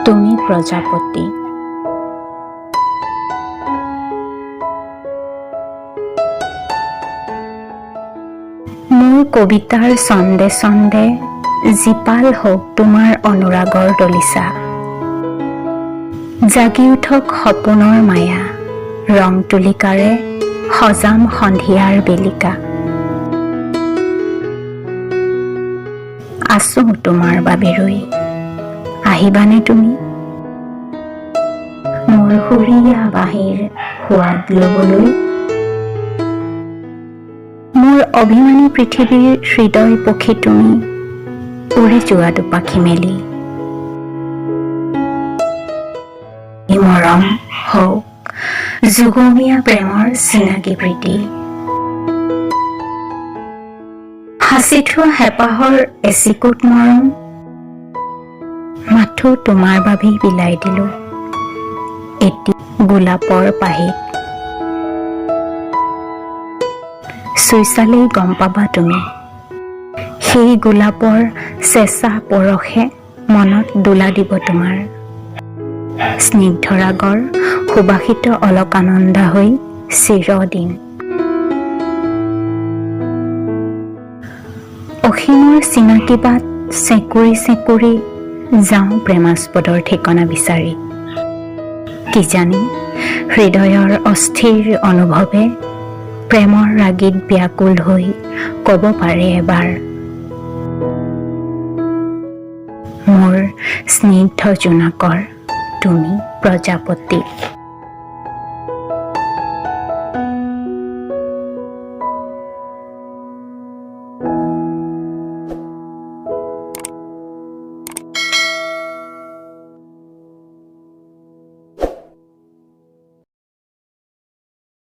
তুমি প্ৰজাপতি। মোৰ কবিতাৰ ছন্দে ছন্দে জীপাল হওক তোমাৰ অনুৰাগৰ দলিচা। জাগি উঠক সপোনৰ মায়া, ৰং তুলিকাৰে সজাম সন্ধিয়াৰ বেলিকা। আছো তোমাৰ বাবে ৰৈ, আহিবানে তুমি? মোৰ সুৰীয়া বাঁহীৰ সোৱাদ ল'বলৈ। মোৰ অভিমানী পৃথিৱীৰ হৃদয় পক্ষী তুমি, উৰি যোৱা দুপাখি মেলি। মৰম হওক যুগমীয়া প্ৰেমৰ চিনাকি প্ৰীতি। সাঁচি থোৱা হেঁপাহৰ এচিকুট মৰম, মাথো তোমাৰ বাবেই বিলাই দিলো এটি গোলাপৰ পাহিত। চুই চালেই গম পাবা তুমি, সেই গোলাপৰ চেঁচা পৰশে মনত দোলা দিব তোমাৰ। স্নিগ্ধ ৰাগৰ সুবাসিত অলকানন্দা হৈ চিৰদিন। অসীমৰ চিনাকি বাট চেকুৰি চেকুৰি যাওঁ প্ৰেমাস্পদৰ ঠিকনা বিচাৰি। কিজানি হৃদয়ৰ অস্থিৰ অনুভৱে প্ৰেমৰ ৰাগীত ব্যাকুল হৈ ক'ব পাৰে এবাৰ, মোৰ স্নিগ্ধ জোনাকৰ তুমি প্ৰজাপতি।